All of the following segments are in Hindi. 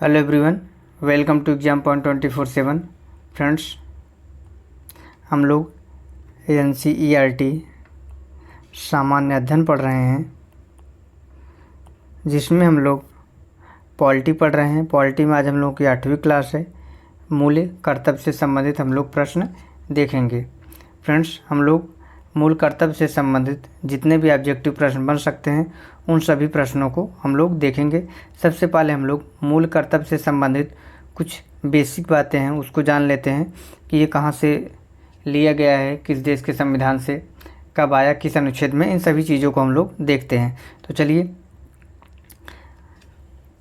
Hello everyone, welcome to exam point 24/7। Friends, हम लोग NCERT सामान्य अध्ययन पढ़ रहे हैं, जिसमें हम लोग पॉलिटी पढ़ रहे हैं। पॉलिटी में आज हम लोग की 8वीं क्लास है। मूल्य कर्तव्य से संबंधित हम लोग प्रश्न देखेंगे। फ्रेंड्स, हम लोग मूल कर्तव्य से संबंधित जितने भी ऑब्जेक्टिव प्रश्न बन सकते हैं उन सभी प्रश्नों को हम लोग देखेंगे। सबसे पहले हम लोग मूल कर्तव्य से संबंधित कुछ बेसिक बातें हैं उसको जान लेते हैं कि ये कहाँ से लिया गया है, किस देश के संविधान से, कब आया, किस अनुच्छेद में, इन सभी चीज़ों को हम लोग देखते हैं। तो चलिए,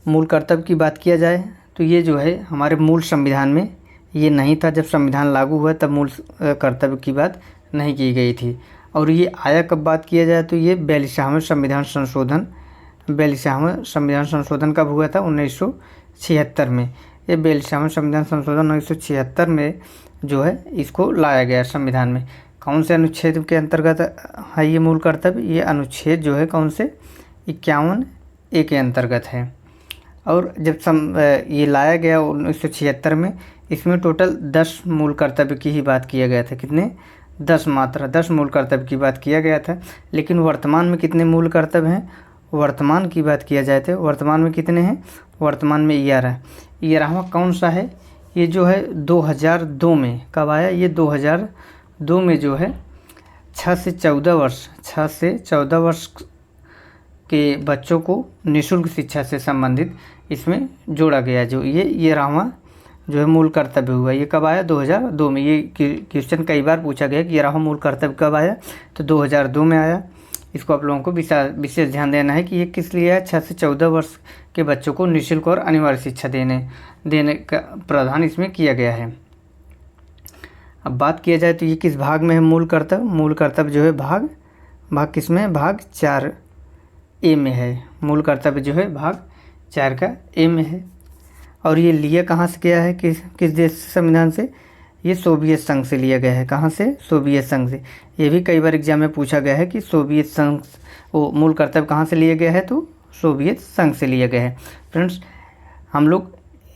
मूल कर्तव्य की बात किया जाए तो ये जो है हमारे मूल संविधान में ये नहीं था। जब संविधान लागू हुआ तब मूल कर्तव्य की बात नहीं की गई थी। और ये आया कब बात किया जाए तो ये 42वां संविधान संशोधन 42वां संविधान संशोधन कब हुआ था? 1976 में। ये 42वां संविधान संशोधन 1976 में जो है इसको लाया गया संविधान में। कौन से अनुच्छेद के अंतर्गत है ये मूल कर्तव्य? ये अनुच्छेद जो है कौन से 51A के अंतर्गत है। और जब ये लाया गया 1976 में, इसमें टोटल 10 मूल कर्तव्य की ही बात किया गया था। कितने? 10 मूल कर्तव्य की बात किया गया था। लेकिन वर्तमान में कितने मूल कर्तव्य हैं? वर्तमान की बात किया जाए तो वर्तमान में कितने हैं? वर्तमान में 11वां कौन सा है? ये जो है 2002 में। कब आया? ये 2002 में जो है 6 से 14 वर्ष के बच्चों को निःशुल्क शिक्षा से संबंधित इसमें जोड़ा गया। जो ये रावा जो है मूल कर्तव्य हुआ, ये कब आया? 2002 में। ये क्वेश्चन कई बार पूछा गया कि ये रावा मूल कर्तव्य कब आया, तो 2002 में आया। इसको आप लोगों को विशेष ध्यान देना है कि ये किस लिए है। 6 से 14 वर्ष के बच्चों को निःशुल्क और अनिवार्य शिक्षा देने का प्रावधान इसमें किया गया है। अब बात किया जाए तो ये किस भाग में है मूल कर्तव्य? मूल कर्तव्य जो है भाग किस में है? भाग 4A में है। मूल कर्तव्य जो है भाग 4 का A में है। और ये लिया कहाँ से गया है? किस देश संविधान से? ये सोवियत संघ से लिया गया है। कहाँ से? सोवियत संघ से। ये भी कई बार एग्जाम में पूछा गया है कि सोवियत संघ मूल कर्तव्य कहाँ से लिया गया है, तो सोवियत संघ से लिया गया है। फ्रेंड्स, हम लोग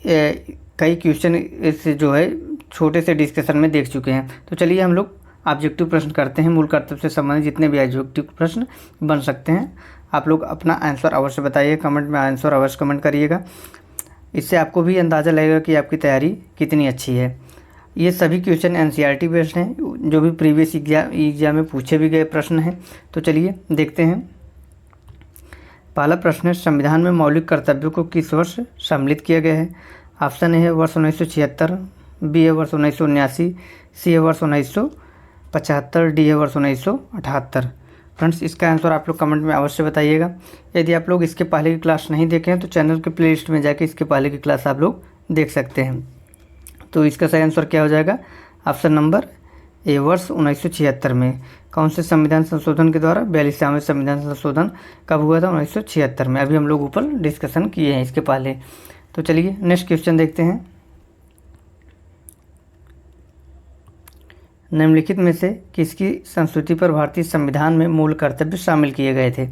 कई क्वेश्चन इस जो है छोटे से डिस्कशन में देख चुके हैं। तो चलिए हम लोग ऑब्जेक्टिव प्रश्न करते हैं। मूल कर्तव्य से संबंधित जितने भी ऑब्जेक्टिव प्रश्न बन सकते हैं, आप लोग अपना आंसर अवश्य बताइए, कमेंट में आंसर अवश्य कमेंट करिएगा। इससे आपको भी अंदाज़ा लगेगा कि आपकी तैयारी कितनी अच्छी है। ये सभी क्वेश्चन NCERT बेस्ड हैं, जो भी प्रीवियस एग्जाम में पूछे भी गए प्रश्न हैं। तो चलिए देखते हैं। पहला प्रश्न है, संविधान में मौलिक कर्तव्यों को किस वर्ष सम्मिलित किया गया है? ऑप्शन ए है वर्ष 1976, बी है वर्ष 1979, सी है वर्ष 1975, डी है वर्ष 1978। फ्रेंड्स, इसका आंसर आप लोग कमेंट में अवश्य बताइएगा। यदि आप लोग इसके पहले की क्लास नहीं देखे हैं तो चैनल के प्लेलिस्ट में जाके इसके पहले की क्लास आप लोग देख सकते हैं। तो इसका सही आंसर क्या हो जाएगा? ऑप्शन नंबर ए, वर्ष 1976 में। कौन से संविधान संशोधन के द्वारा? 42वां संविधान संशोधन कब हुआ था? 1976 में। अभी हम लोग ऊपर डिस्कशन किए हैं इसके पहले। तो चलिए नेक्स्ट क्वेश्चन देखते हैं। निम्नलिखित में से किसकी संस्तुति पर भारतीय संविधान में मूल कर्तव्य शामिल किए गए थे?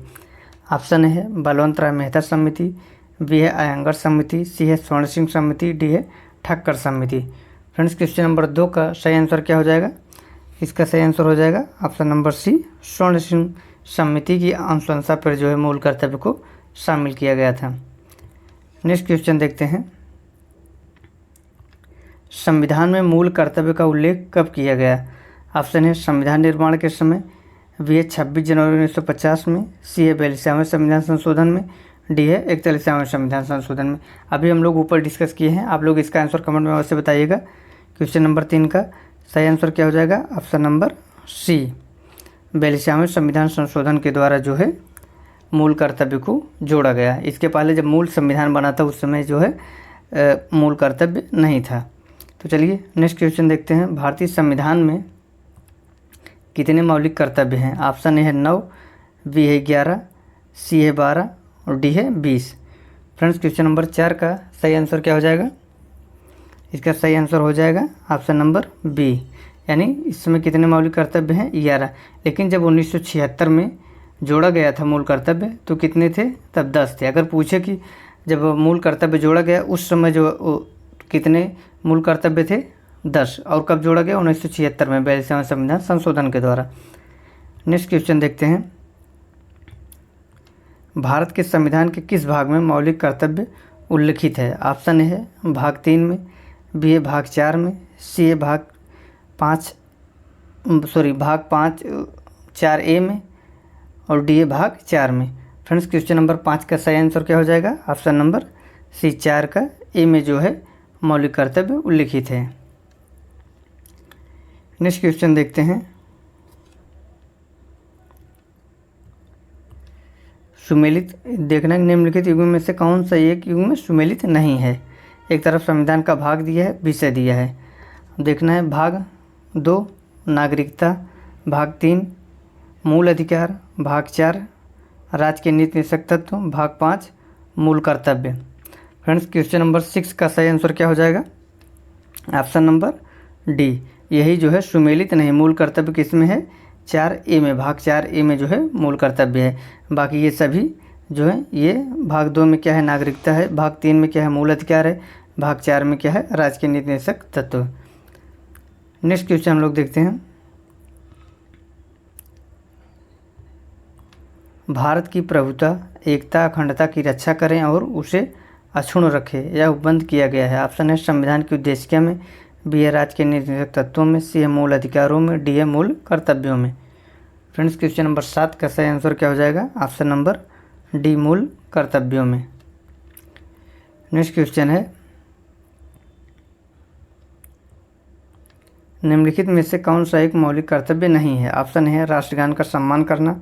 ऑप्शन ए है बलवंत राय मेहता समिति, बी है अयंगर समिति, सी है स्वर्ण सिंह समिति, डी है ठक्कर समिति। फ्रेंड्स, क्वेश्चन नंबर 2 का सही आंसर क्या हो जाएगा? इसका सही आंसर हो जाएगा ऑप्शन नंबर सी, स्वर्ण सिंह समिति की अनुशंसा पर जो है मूल कर्तव्य को शामिल किया गया था। नेक्स्ट क्वेश्चन देखते हैं। संविधान में मूल कर्तव्य का उल्लेख कब किया गया? ऑप्शन है संविधान निर्माण के समय, बी है 26 जनवरी 1950 में, सी है 42वां संविधान संशोधन में, डी है 41वां संविधान संशोधन में। अभी हम लोग ऊपर डिस्कस किए हैं। आप लोग इसका आंसर कमेंट में अवश्य बताइएगा। क्वेश्चन नंबर 3 का सही आंसर क्या हो जाएगा? ऑप्शन नंबर सी, 42वां संविधान संशोधन के द्वारा जो है मूल कर्तव्य को जोड़ा गया। इसके पहले जब मूल संविधान बना था उस समय जो है मूल कर्तव्य नहीं था। तो चलिए नेक्स्ट क्वेश्चन देखते हैं। भारतीय संविधान में कितने मौलिक कर्तव्य हैं? ऑप्शन ए है 9, बी है 11, सी है 12 और डी है 20। फ्रेंड्स, क्वेश्चन नंबर 4 का सही आंसर क्या हो जाएगा? इसका सही आंसर हो जाएगा ऑप्शन नंबर बी, यानी इस समय कितने मौलिक कर्तव्य हैं? 11। लेकिन जब 1976 में जोड़ा गया था मूल कर्तव्य तो कितने थे? तब 10 थे। अगर पूछे कि जब मूल कर्तव्य जोड़ा गया उस समय जो कितने मूल कर्तव्य थे? 10। और कब जोड़ा गया? 1976 में 42वें संविधान संशोधन के द्वारा। नेक्स्ट क्वेश्चन देखते हैं, भारत के संविधान के किस भाग में मौलिक कर्तव्य उल्लिखित है? ऑप्शन है भाग 3 में, बी है भाग 4 में, सी है भाग 4A में, और डी है भाग 4 में। फ्रेंड्स, क्वेश्चन नंबर 5 का सही आंसर क्या हो जाएगा? ऑप्शन नंबर सी 4 का ए में जो है मौलिक कर्तव्य उल्लिखित है। नेक्स्ट क्वेश्चन देखते हैं, सुमेलित देखना निम्नलिखित युग्म में से कौन सा एक युग्म में सुमेलित नहीं है? एक तरफ संविधान का भाग दिया है, विषय दिया है, देखना है भाग 2 नागरिकता, भाग 3 मूल अधिकार, भाग 4 राज्य के नीति निषेधक तत्व, भाग 5 मूल कर्तव्य। फ्रेंड्स, क्वेश्चन नंबर 6 का सही आंसर क्या हो जाएगा? ऑप्शन नंबर डी, यही जो है सुमेलित नहीं। मूल कर्तव्य किस में है? 4A में, भाग 4A में जो है मूल कर्तव्य है। बाकी ये सभी जो है ये भाग 2 में क्या है? नागरिकता है, भाग 3 में क्या है? मूल अधिकार है, भाग 4 में क्या है? राज्य के नीति निषेधक तत्व। नेक्स्ट क्वेश्चन हम लोग देखते हैं, भारत की प्रभुता, एकता, अखंडता की रक्षा करें और उसे अक्षुण्ण रखें, यह उपबंध किया गया है। ऑप्शन है संविधान की उद्देशिका में, बी है राज्य के नीति निषेधक तत्वों में, सी है मूल अधिकारों में, डी है मूल कर्तव्यों में। फ्रेंड्स, क्वेश्चन नंबर 7 का सही आंसर क्या हो जाएगा? ऑप्शन नंबर डी मूल कर्तव्यों में। नेक्स्ट क्वेश्चन है, निम्नलिखित में से कौन सा एक मौलिक कर्तव्य नहीं है? ऑप्शन है राष्ट्रगान का सम्मान करना,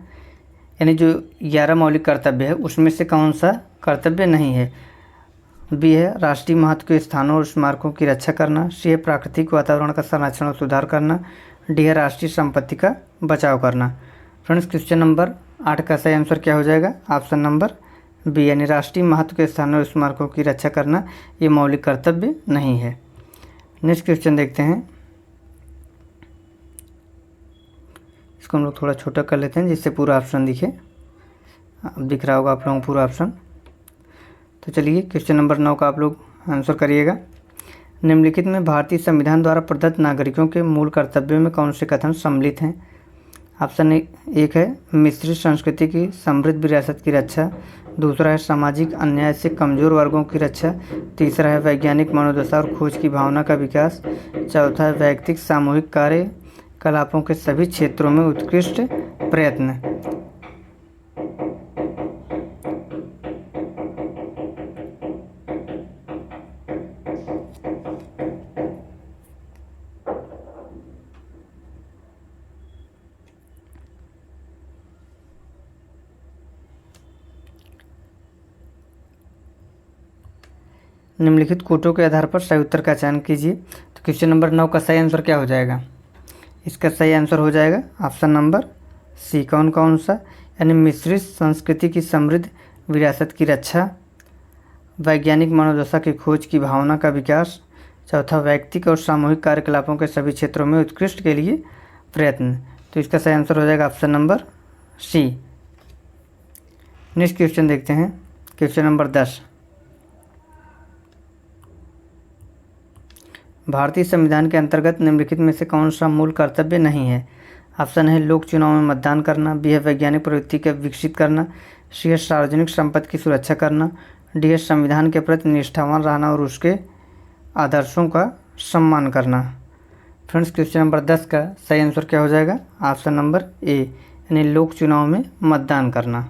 यानी जो 11 मौलिक कर्तव्य है उसमें से कौन सा कर्तव्य नहीं है? बी है राष्ट्रीय महत्व के स्थानों और स्मारकों की रक्षा करना, सी है प्राकृतिक वातावरण का संरक्षण और सुधार करना, डी है राष्ट्रीय संपत्ति का बचाव करना। फ्रेंड्स, क्वेश्चन नंबर 8 का सही आंसर क्या हो जाएगा? ऑप्शन नंबर बी, यानी राष्ट्रीय महत्व के स्थानों और स्मारकों की रक्षा करना ये मौलिक कर्तव्य नहीं है। नेक्स्ट क्वेश्चन देखते हैं, इसको हम लोग थोड़ा छोटा कर लेते हैं जिससे पूरा ऑप्शन दिखे। अब दिख रहा होगा आप लोगों को पूरा ऑप्शन। तो चलिए क्वेश्चन नंबर 9 का आप लोग आंसर करिएगा। निम्नलिखित में भारतीय संविधान द्वारा प्रदत्त नागरिकों के मूल कर्तव्यों में कौन से कथन सम्मिलित हैं? ऑप्शन 1 है मिश्रित संस्कृति की समृद्ध विरासत की रक्षा, दूसरा है सामाजिक अन्याय से कमज़ोर वर्गों की रक्षा, तीसरा है वैज्ञानिक मनोदशा और खोज की भावना का विकास, चौथा है वैयक्तिक सामूहिक कार्यकलापों के सभी क्षेत्रों में उत्कृष्ट प्रयत्न। निम्नलिखित कोटों के आधार पर सही उत्तर का चयन कीजिए। तो क्वेश्चन नंबर 9 का सही आंसर क्या हो जाएगा? इसका सही आंसर हो जाएगा ऑप्शन नंबर सी। कौन कौन सा? यानी मिश्रित संस्कृति की समृद्ध विरासत की रक्षा, वैज्ञानिक मनोदशा की खोज की भावना का विकास, चौथा वैयक्तिक और सामूहिक कार्यकलापों के सभी क्षेत्रों में उत्कृष्ट के लिए प्रयत्न। तो इसका सही आंसर हो जाएगा option number C. Next question देखते हैं, क्वेश्चन नंबर 10। भारतीय संविधान के अंतर्गत निम्नलिखित में से कौन सा मूल कर्तव्य नहीं है? ऑप्शन है लोक चुनाव में मतदान करना, बी है वैज्ञानिक प्रवृत्ति को विकसित करना, सी है सार्वजनिक संपत्ति की सुरक्षा करना, डी है संविधान के प्रति निष्ठावान रहना और उसके आदर्शों का सम्मान करना। फ्रेंड्स, क्वेश्चन नंबर 10 का सही आंसर क्या हो जाएगा? ऑप्शन नंबर ए, यानी लोक चुनाव में मतदान करना।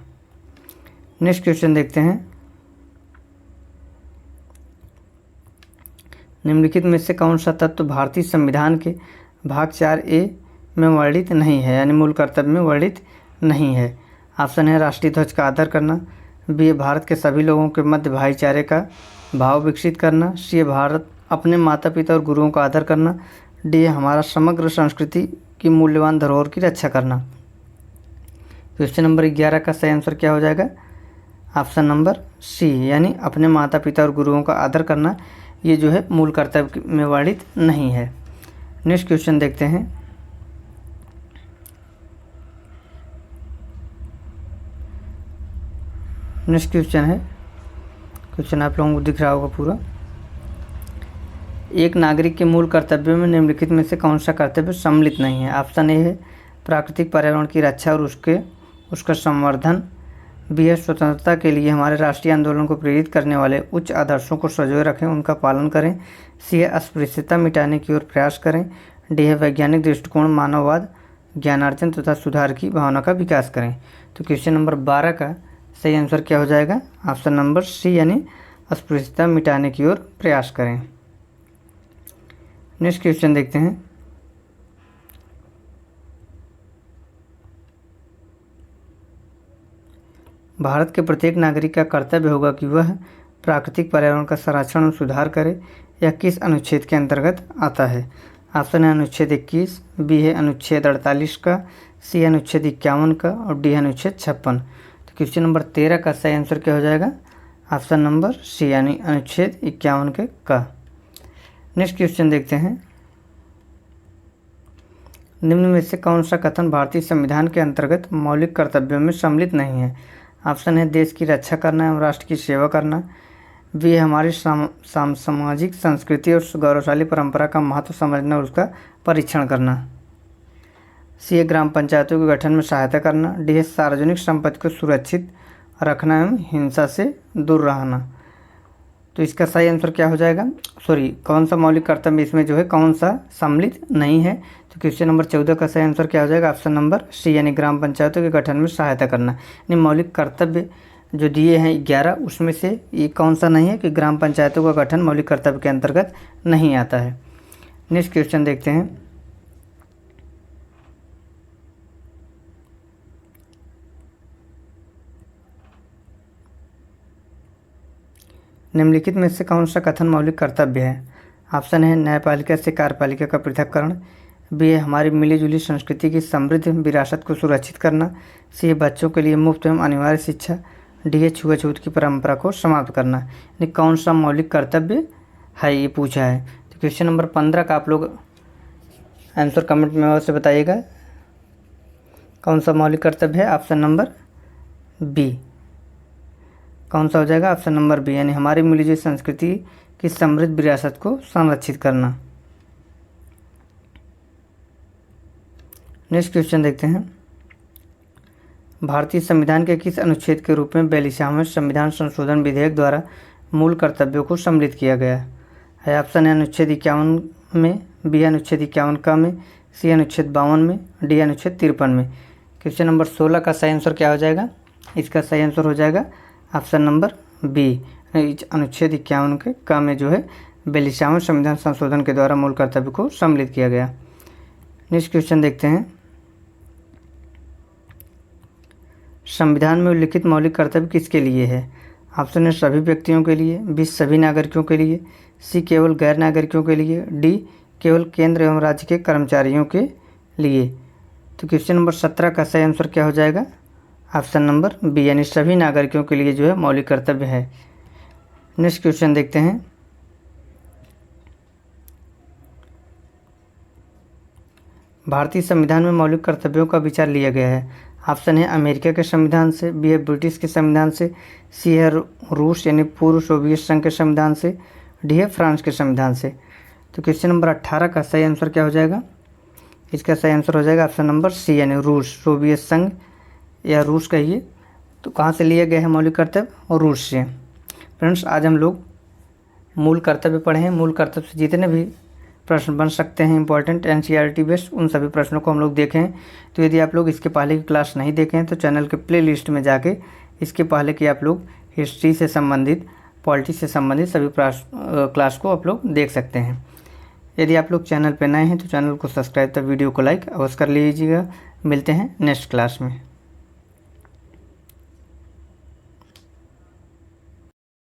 नेक्स्ट क्वेश्चन देखते हैं, निम्नलिखित में से कौन सा तत्व भारतीय संविधान के भाग 4A में वर्णित नहीं है, यानी मूल कर्तव्य में वर्णित नहीं है? ऑप्शन है राष्ट्रीय ध्वज का आदर करना, बी है भारत के सभी लोगों के मध्य भाईचारे का भाव विकसित करना, सी है भारत अपने माता पिता और गुरुओं का आदर करना, डी है हमारा समग्र संस्कृति की मूल्यवान धरोहर की रक्षा करना। क्वेश्चन नंबर 11 का सही आंसर क्या हो जाएगा? ऑप्शन नंबर सी, यानी अपने माता पिता और गुरुओं का आदर करना ये जो है मूल कर्तव्य में वर्णित नहीं है। नेक्स्ट क्वेश्चन देखते हैं, नेक्स्ट क्वेश्चन है क्वेश्चन आप लोगों को दिख रहा होगा पूरा। एक नागरिक के मूल कर्तव्यों में निम्नलिखित में से कौन सा कर्तव्य सम्मिलित नहीं है? ऑप्शन ए है प्राकृतिक पर्यावरण की रक्षा और उसका संवर्धन। बी है स्वतंत्रता के लिए हमारे राष्ट्रीय आंदोलन को प्रेरित करने वाले उच्च आदर्शों को संजोए रखें, उनका पालन करें। सी है अस्पृश्यता मिटाने की ओर प्रयास करें। डी है वैज्ञानिक दृष्टिकोण, मानववाद, ज्ञानार्जन तथा सुधार की भावना का विकास करें। तो क्वेश्चन नंबर 12 का सही आंसर क्या हो जाएगा? ऑप्शन नंबर सी यानी अस्पृश्यता मिटाने की ओर प्रयास करें। नेक्स्ट क्वेश्चन देखते हैं। भारत के प्रत्येक नागरिक का कर्तव्य होगा कि वह प्राकृतिक पर्यावरण का संरक्षण और सुधार करे। यह किस अनुच्छेद के अंतर्गत आता है? ऑप्शन है अनुच्छेद 21, बी है अनुच्छेद 48 का, सी है अनुच्छेद 51 का और डी है अनुच्छेद 56। तो क्वेश्चन नंबर 13 का सही आंसर क्या हो जाएगा? ऑप्शन नंबर सी यानी अनुच्छेद 51 के का। नेक्स्ट क्वेश्चन देखते हैं। निम्न में से कौन सा कथन भारतीय संविधान के अंतर्गत मौलिक कर्तव्यों में सम्मिलित नहीं है? ऑप्शन है देश की रक्षा करना एवं राष्ट्र की सेवा करना। बी है हमारी सामाजिक संस्कृति और गौरवशाली परंपरा का महत्व समझना और उसका परीक्षण करना। सी है ग्राम पंचायतों के गठन में सहायता करना। डी है सार्वजनिक संपत्ति को सुरक्षित रखना एवं हिंसा से दूर रहना। तो इसका सही आंसर क्या हो जाएगा? कौन सा मौलिक कर्तव्य इसमें जो है कौन सा सम्मिलित नहीं है? तो क्वेश्चन नंबर 14 का सही आंसर क्या हो जाएगा? ऑप्शन नंबर सी यानी ग्राम पंचायतों के गठन में सहायता करना। यानी मौलिक कर्तव्य जो दिए हैं 11, उसमें से ये कौन सा नहीं है कि ग्राम पंचायतों का गठन मौलिक कर्तव्य के अंतर्गत नहीं आता है। नेक्स्ट क्वेश्चन देखते हैं। निम्नलिखित में से कौन सा कथन मौलिक कर्तव्य है? ऑप्शन है न्यायपालिका से कार्यपालिका का पृथक्करण। बी है हमारी मिलीजुली संस्कृति की समृद्ध विरासत को सुरक्षित करना। सी है बच्चों के लिए मुफ्त एवं अनिवार्य शिक्षा। डी है छुआछूत की परंपरा को समाप्त करना। यानी कौन सा मौलिक कर्तव्य है ये पूछा है। तो क्वेश्चन नंबर 15 का आप लोग आंसर कमेंट में अवश्य बताइएगा कौन सा मौलिक कर्तव्य है। ऑप्शन नंबर बी कौन सा हो जाएगा? ऑप्शन नंबर बी यानी हमारी मिलीजुली संस्कृति की समृद्ध विरासत को संरक्षित करना। नेक्स्ट क्वेश्चन देखते हैं। भारतीय संविधान के किस अनुच्छेद के रूप में 42वें संविधान संशोधन विधेयक द्वारा मूल कर्तव्यों को सम्मिलित किया गया है? ऑप्शन है अनुच्छेद 51 में, बी अनुच्छेद 51 का में, सी अनुच्छेद 52 में, डी अनुच्छेद 53 में। क्वेश्चन नंबर 16 का सही आंसर क्या हो जाएगा? इसका सही आंसर हो जाएगा ऑप्शन नंबर बी अनुच्छेद 51 के का में जो है 42वें संविधान संशोधन के द्वारा मूल कर्तव्य को सम्मिलित किया गया। नेक्स्ट क्वेश्चन देखते हैं। संविधान में उल्लिखित मौलिक कर्तव्य किसके लिए है? ऑप्शन है सभी व्यक्तियों के लिए, बी सभी नागरिकों के लिए, सी केवल गैर नागरिकों के लिए, डी केवल केंद्र एवं राज्य के कर्मचारियों के लिए। तो क्वेश्चन नंबर 17 का सही आंसर क्या हो जाएगा? ऑप्शन नंबर बी यानी सभी नागरिकों के लिए जो है मौलिक कर्तव्य है। नेक्स्ट क्वेश्चन देखते हैं। भारतीय संविधान में मौलिक कर्तव्यों का विचार लिया गया है। ऑप्शन है अमेरिका के संविधान से, बी है ब्रिटिश के संविधान से, सी है रूस यानी पूर्व सोवियत संघ के संविधान से, डी है फ्रांस के संविधान से। तो क्वेश्चन नंबर 18 का सही आंसर क्या हो जाएगा? इसका सही आंसर हो जाएगा ऑप्शन नंबर सी यानी रूस, सोवियत संघ या रूस कहिए। तो कहाँ से लिया गया है मौलिक कर्तव्य? और रूस से। फ्रेंड्स, आज हम लोग मूल कर्तव्य पढ़े हैं। मूल कर्तव्य से जितने भी प्रश्न बन सकते हैं इंपॉर्टेंट एनसीईआरटी बेस्ड, उन सभी प्रश्नों को हम लोग देखें हैं। तो यदि आप लोग इसके पहले की क्लास नहीं देखें तो चैनल के प्ले लिस्ट में जाके इसके पहले की आप लोग हिस्ट्री से संबंधित, पॉलिटी से संबंधित सभी क्लास को आप लोग देख सकते हैं। यदि आप लोग चैनल पर नए हैं तो चैनल को सब्सक्राइब, तो वीडियो को लाइक अवश्य कर लीजिएगा। मिलते हैं नेक्स्ट क्लास में।